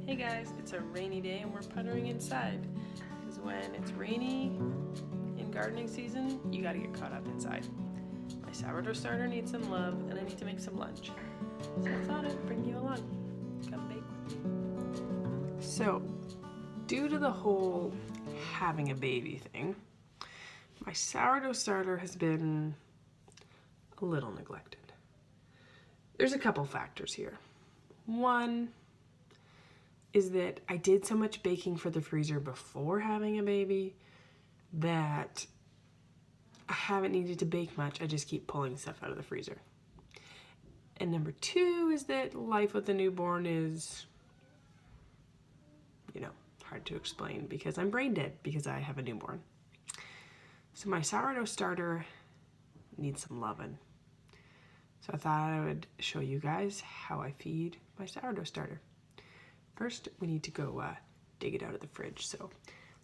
Hey guys, it's a rainy day and we're puttering inside. Because when it's rainy in gardening season, you gotta get caught up inside. My sourdough starter needs some love and I need to make some lunch. So I thought I'd bring you along. Come bake with me. So, due to the whole having a baby thing, my sourdough starter has been a little neglected. There's a couple factors here. One is that I did so much baking for the freezer before having a baby that I haven't needed to bake much. I just keep pulling stuff out of the freezer. And number two is that life with a newborn is, hard to explain because I'm brain dead because I have a newborn. So my sourdough starter needs some loving. So I thought I would show you guys how I feed my sourdough starter. First, we need to go dig it out of the fridge. So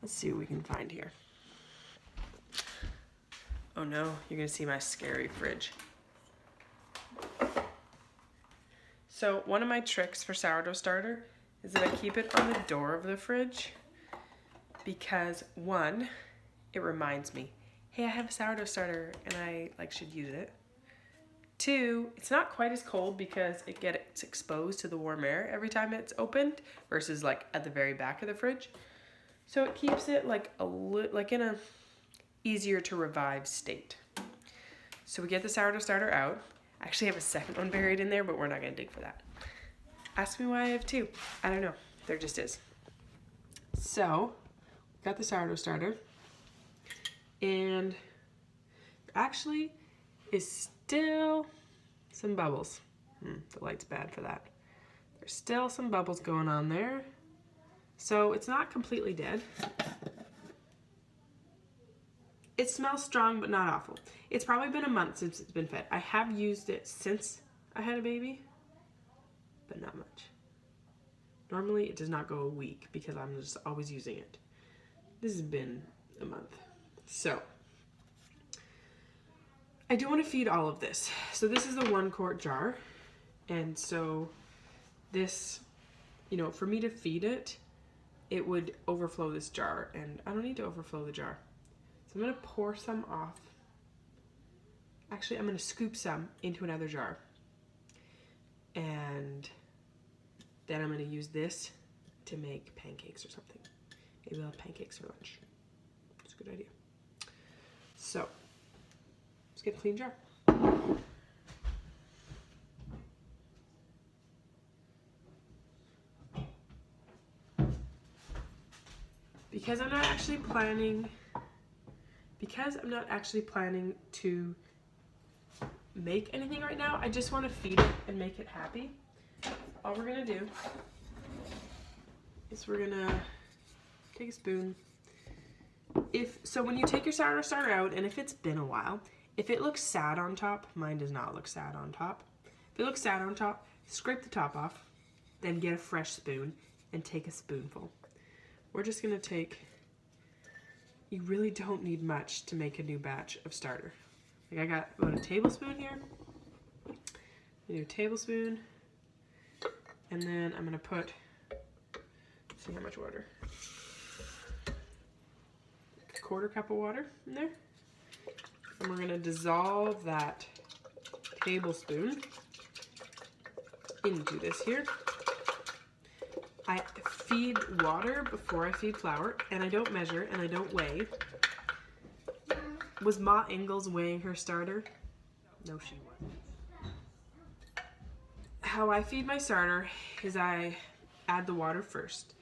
let's see what we can find here. Oh no, you're gonna see my scary fridge. So one of my tricks for sourdough starter is that I keep it on the door of the fridge because one, it reminds me, hey, I have a sourdough starter and I should use it. Two, it's not quite as cold because it gets exposed to the warm air every time it's opened versus at the very back of the fridge. So it keeps it in a easier to revive state. So we get the sourdough starter out. I actually have a second one buried in there, but we're not gonna dig for that. Ask me why I have two. I don't know, there just is. So, got the sourdough starter and actually is still some bubbles. The light's bad for that. There's still some bubbles going on there. So it's not completely dead. It smells strong, but not awful. It's probably been a month since it's been fed. I have used it since I had a baby, but not much. Normally it does not go a week because I'm just always using it. This has been a month. So, I do want to feed all of this. So this is the 1 quart jar. And so this, for me to feed it, it would overflow this jar. And I don't need to overflow the jar. So I'm going to pour some off. Actually, I'm going to scoop some into another jar. And then I'm going to use this to make pancakes or something. Maybe we'll have pancakes for lunch. It's a good idea. So, let's get a clean jar. Because I'm not actually planning to make anything right now, I just want to feed it and make it happy. All we're gonna do is we're gonna take a spoon. So when you take your sourdough starter out, and if it's been a while, if it looks sad on top, mine does not look sad on top. If it looks sad on top, scrape the top off, then get a fresh spoon and take a spoonful. We're just gonna you really don't need much to make a new batch of starter. I got about a tablespoon here. I do a tablespoon, and then I'm gonna put, let's see how much water. A 1/4 cup of water in there. And we're gonna dissolve that tablespoon into this here. I feed water before I feed flour, and I don't measure and I don't weigh. Was Ma Ingalls weighing her starter? No, she wasn't. How I feed my starter is I add the water first.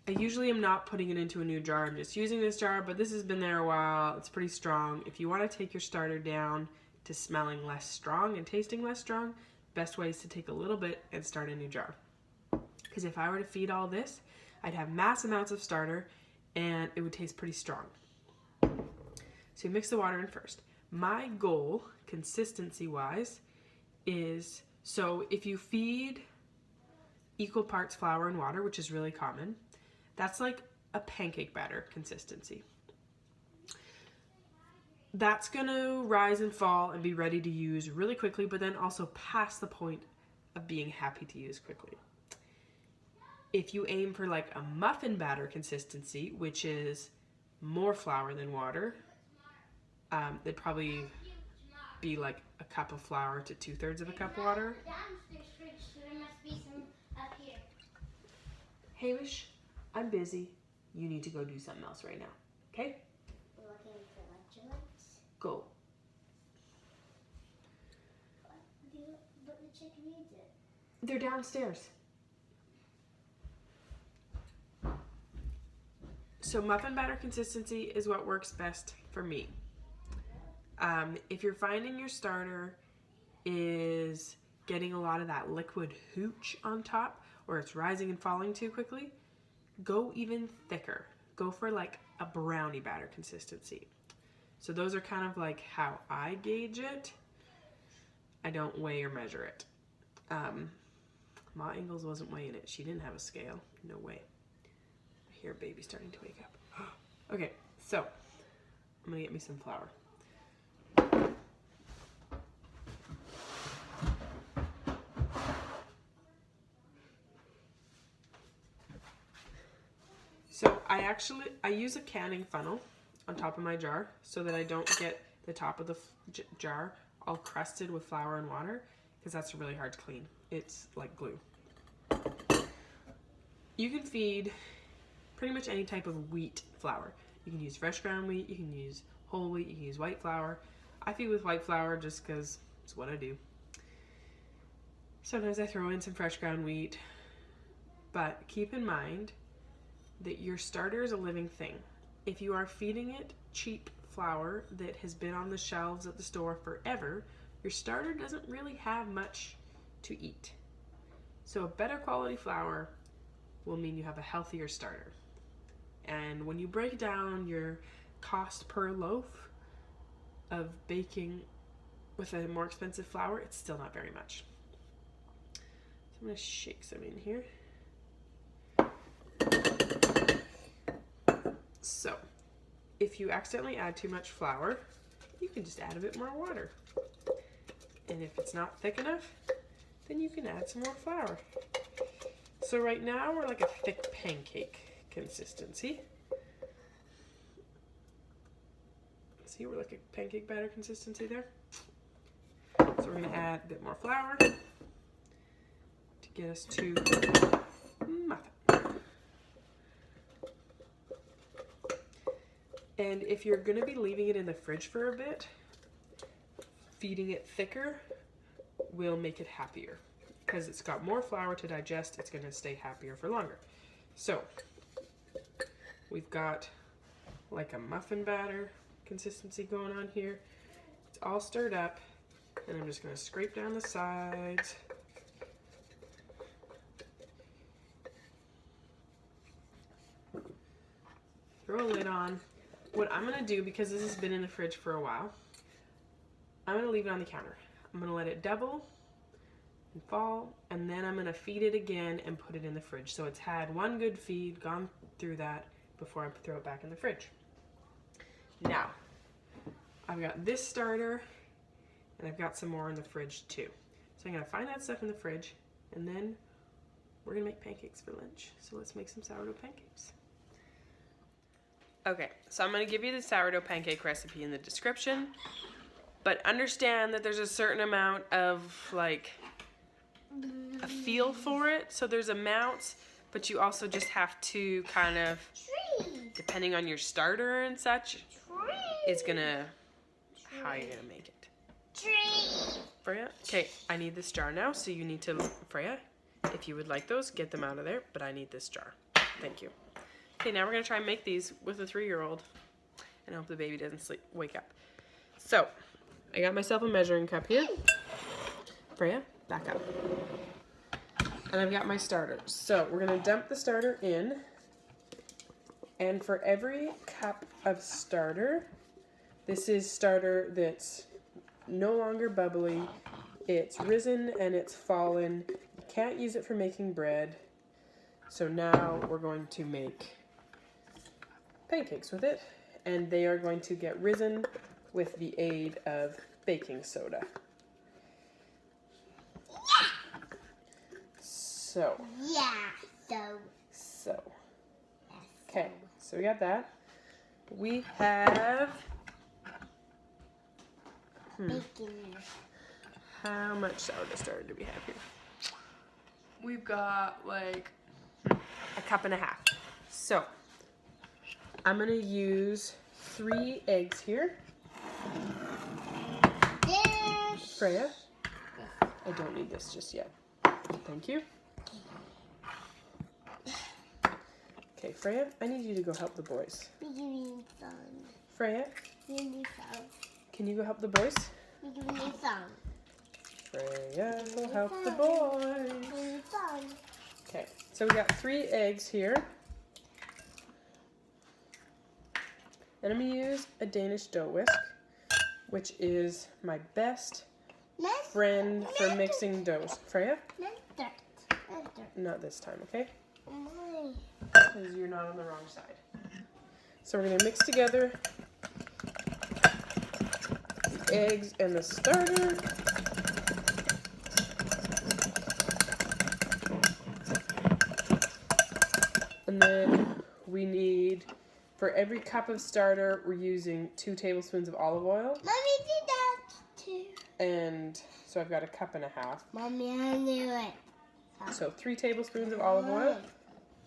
I usually am not putting it into a new jar. I'm just using this jar, but this has been there a while. It's pretty strong. If you want to take your starter down to smelling less strong and tasting less strong, best way is to take a little bit and start a new jar. Because if I were to feed all this, I'd have mass amounts of starter and it would taste pretty strong. So you mix the water in first. My goal, consistency-wise, is, so if you feed equal parts flour and water, which is really common, that's like a pancake batter consistency. That's gonna rise and fall and be ready to use really quickly, but then also past the point of being happy to use quickly. If you aim for like a muffin batter consistency, which is more flour than water, it'd probably be like a cup of flour to 2/3 of a cup of water. Hamish, I'm busy. You need to go do something else right now, okay? Looking for electrolytes. Go. But the chicken needs it. They're downstairs. So muffin batter consistency is what works best for me. If you're finding your starter is getting a lot of that liquid hooch on top, or it's rising and falling too quickly, go even thicker. Go for like a brownie batter consistency. So those are kind of like how I gauge it. I don't weigh or measure it. Ma Ingalls wasn't weighing it. She didn't have a scale. No way. I hear baby starting to wake up. Okay, so I'm gonna get me some flour. So I use a canning funnel on top of my jar so that I don't get the top of the jar all crusted with flour and water, because that's really hard to clean. It's like glue. You can feed pretty much any type of wheat flour. You can use fresh ground wheat, you can use whole wheat, you can use white flour. I feed with white flour just because it's what I do. Sometimes I throw in some fresh ground wheat, but keep in mind that your starter is a living thing. If you are feeding it cheap flour that has been on the shelves at the store forever, your starter doesn't really have much to eat. So a better quality flour will mean you have a healthier starter. And when you break down your cost per loaf of baking with a more expensive flour, it's still not very much. So I'm gonna shake some in here. So, if you accidentally add too much flour, you can just add a bit more water. And if it's not thick enough, then you can add some more flour. So right now we're like a thick pancake consistency. See, we're like a pancake batter consistency there. So we're gonna add a bit more flour to get us to muffin. And if you're going to be leaving it in the fridge for a bit, feeding it thicker will make it happier. Because it's got more flour to digest, it's going to stay happier for longer. So, we've got like a muffin batter consistency going on here. It's all stirred up, and I'm just going to scrape down the sides. Throw a lid on. What I'm going to do, because this has been in the fridge for a while, I'm going to leave it on the counter. I'm going to let it double and fall, and then I'm going to feed it again and put it in the fridge. So it's had one good feed, gone through that before I throw it back in the fridge. Now, I've got this starter, and I've got some more in the fridge too. So I'm going to find that stuff in the fridge, and then we're going to make pancakes for lunch. So let's make some sourdough pancakes. Okay, so I'm going to give you the sourdough pancake recipe in the description, but understand that there's a certain amount of like a feel for it. So there's amounts, but you also just have to kind of, depending on your starter and such, it's gonna, how you're gonna make it. Freya? Okay, I need this jar now, so you need to, Freya, if you would like those, get them out of there, but I need this jar. Thank you. Okay, now we're going to try and make these with a 3-year-old and hope the baby doesn't wake up. So, I got myself a measuring cup here. Freya, back up. And I've got my starter. So, we're going to dump the starter in. And for every cup of starter, this is starter that's no longer bubbly. It's risen and it's fallen. You can't use it for making bread. So now we're going to make pancakes with it, and they are going to get risen with the aid of baking soda. So. Yeah. So. Okay. So we got that. We have. Bacon. How much sourdough starter do we have here? We've got like a cup and a half. So I'm gonna use 3 eggs here. Dish. Freya, I don't need this just yet. Thank you. Okay, Freya, I need you to go help the boys. We need some. Freya, We need some. can you go help the boys? We need some. Freya, go help the boys. We need some. Okay, so we got 3 eggs here. And I'm gonna use a Danish dough whisk, which is my best friend for mixing doughs. Freya? Not this time, okay? Because you're not on the wrong side. So we're gonna mix together the eggs and the starter. And then we need, for every cup of starter, we're using 2 tablespoons of olive oil. Mommy did that too. And so I've got a cup and a half. Mommy, I knew it. So 3 tablespoons of olive oil.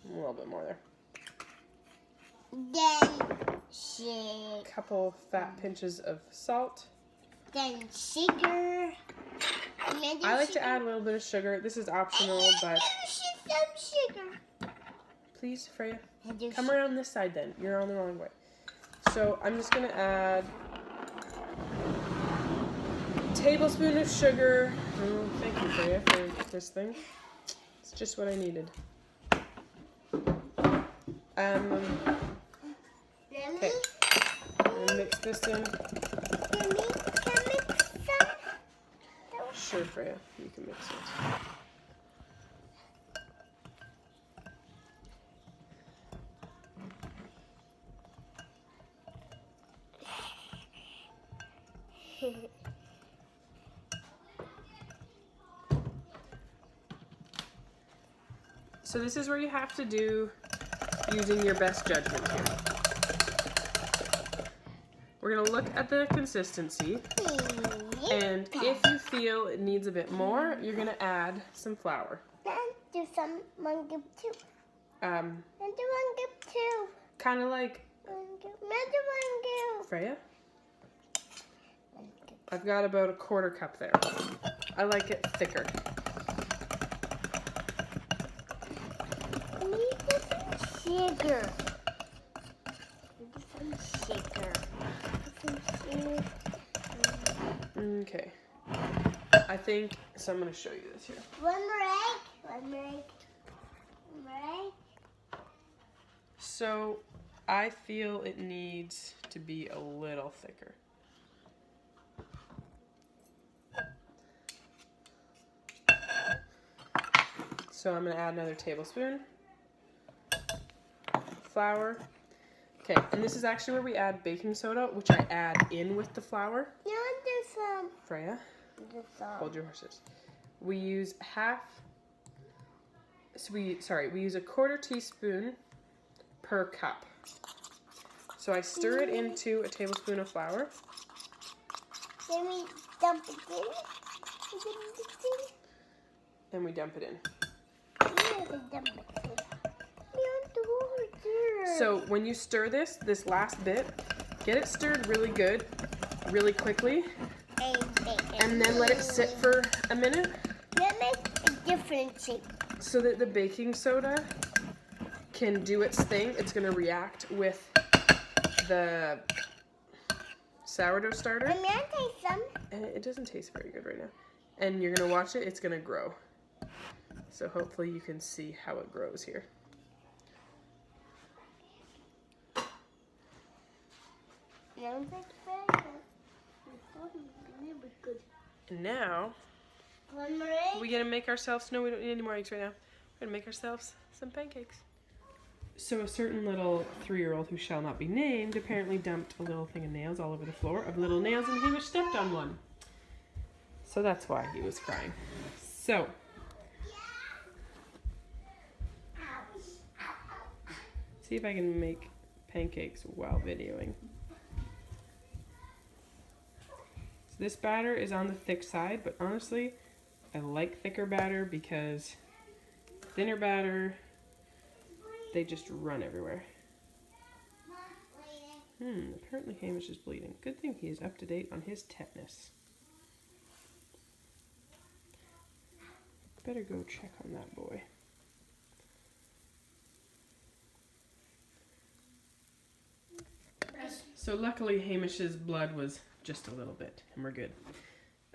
A little bit more there. Then sugar. Couple fat pinches of salt. Then sugar. I like to add a little bit of sugar. This is optional, but some sugar. please, Freya, I do come around this side then. You're on the wrong way. So I'm just gonna add a tablespoon of sugar. Oh, thank you, Freya, for this thing. It's just what I needed. Okay, I'm gonna mix this in. Can we mix some? Sure, Freya, you can mix it. So this is where you have to do using your best judgment here. We're gonna look at the consistency, and if you feel it needs a bit more, you're gonna add some flour. Then do some mango too. Um, Then do mango too. kind of like Mango. Freya. I've got about a 1/4 cup there. I like it thicker. Sugar. Some sugar. Okay. I think, so I'm going to show you this here. One more egg. So I feel it needs to be a little thicker. So I'm going to add another tablespoon. Flour. Okay, and this is actually where we add baking soda, which I add in with the flour. You want to do some? Freya, Do some. hold your horses. We use we use a 1/4 teaspoon per cup. So I stir it into a tablespoon of flour. Then we dump it in. And we dump it in. So when you stir this last bit, get it stirred really good, really quickly, and then let it sit for a minute. That makes a different shape. So that the baking soda can do its thing. It's going to react with the sourdough starter. May I taste some? And it doesn't taste very good right now. And you're going to watch it. It's going to grow. So hopefully you can see how it grows here. And now, One more egg. we're gonna make ourselves, no, we don't need any more eggs right now. We're gonna make ourselves some pancakes. So a certain little 3-year-old who shall not be named apparently dumped a little thing of nails all over the floor of little nails, and he was stepped on one. So that's why he was crying. So See if I can make pancakes while videoing. So this batter is on the thick side, but honestly, I like thicker batter because thinner batter, they just run everywhere. Apparently Hamish is bleeding. Good thing he is up to date on his tetanus. Better go check on that boy. So luckily Hamish's blood was just a little bit, and we're good.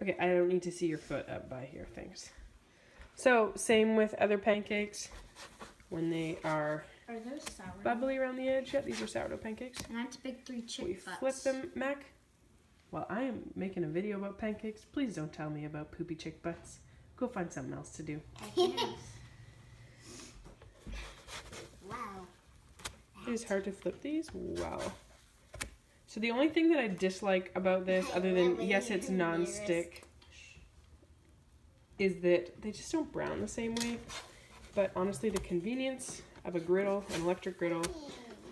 Okay, I don't need to see your foot up by here, thanks. So, same with other pancakes. When they are those sourdough? bubbly around the edge, yeah, these are sourdough pancakes. And I have to pick 3 chick We butts. flip them, Mac. While I am making a video about pancakes, please don't tell me about poopy chick butts. Go find something else to do. Wow. It is hard to flip these? Wow. So the only thing that I dislike about this, other than, yes, it's non-stick, is that they just don't brown the same way. But honestly, the convenience of a griddle, an electric griddle,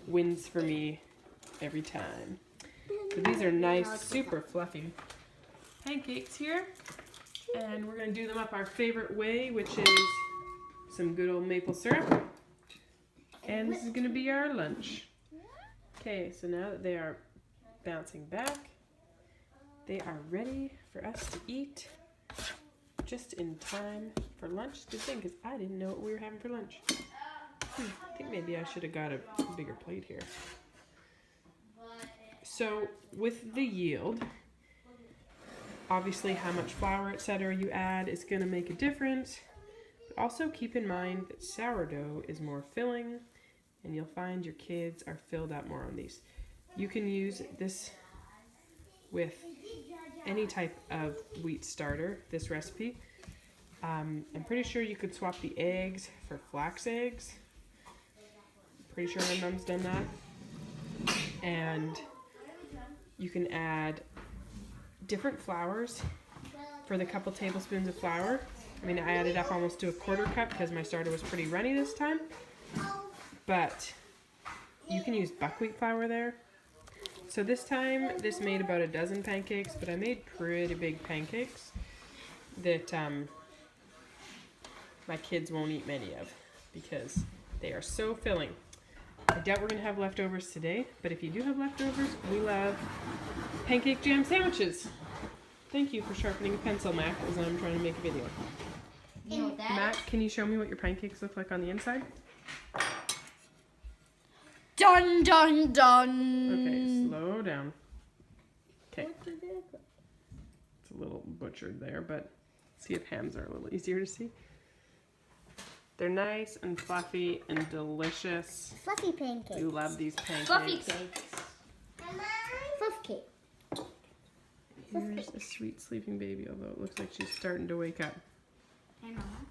wins for me every time. So these are nice, super fluffy pancakes here. And we're going to do them up our favorite way, which is some good old maple syrup. And this is going to be our lunch. Okay, so now that they are bouncing back, they are ready for us to eat just in time for lunch. Good thing, because I didn't know what we were having for lunch. I think maybe I should have got a bigger plate here. So with the yield, obviously how much flour, etc. you add is going to make a difference. But also keep in mind that sourdough is more filling, and you'll find your kids are filled up more on these. You can use this with any type of wheat starter, this recipe. I'm pretty sure you could swap the eggs for flax eggs. Pretty sure my mom's done that. And you can add different flours for the couple tablespoons of flour. I mean, I added up almost to a 1/4 cup because my starter was pretty runny this time. But you can use buckwheat flour there. So this time, this made about a dozen pancakes, but I made pretty big pancakes that my kids won't eat many of because they are so filling. I doubt we're going to have leftovers today, but if you do have leftovers, we love pancake jam sandwiches. Thank you for sharpening a pencil, Mac, as I'm trying to make a video. You know what that Mac, can you show me what your pancakes look like on the inside? Dun dun dun. Okay, slow down. Okay. It's a little butchered there, but see if hams are a little easier to see. They're nice and fluffy and delicious. Fluffy pancakes. We love these pancakes. Fluffy cakes. Fluff cake. Here's a sweet sleeping baby, although it looks like she's starting to wake up. Hey, Mama.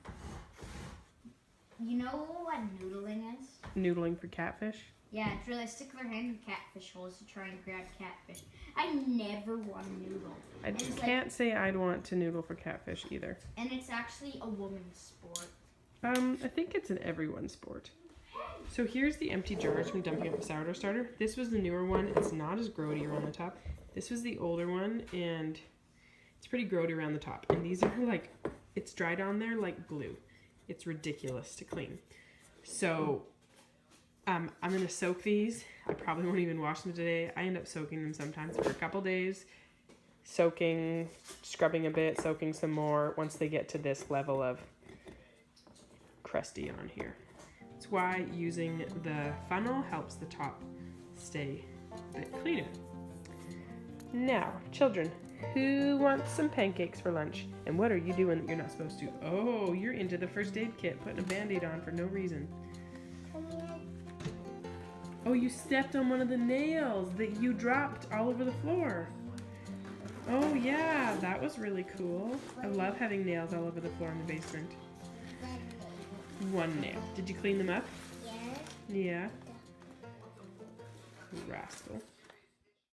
You know what noodling is? Noodling for catfish? Yeah, it's really stick their hand in catfish holes to try and grab catfish. I never want to noodle. I can't say I'd want to noodle for catfish either. And it's actually a woman's sport. I think it's an everyone's sport. So here's the empty jars from dumping up the sourdough starter. This was the newer one. It's not as grody around the top. This was the older one, and it's pretty grody around the top. And these are like, it's dried on there like glue. It's ridiculous to clean. So I'm going to soak these. I probably won't even wash them today. I end up soaking them sometimes for a couple days. Soaking, scrubbing a bit, soaking some more once they get to this level of crusty on here. That's why using the funnel helps the top stay a bit cleaner. Now, children, who wants some pancakes for lunch? And what are you doing that you're not supposed to? Oh, you're into the first aid kit, putting a Band-Aid on for no reason. Oh, you stepped on one of the nails that you dropped all over the floor. Oh yeah, that was really cool. I love having nails all over the floor in the basement. One nail. Did you clean them up? Yeah. Yeah. Rascal.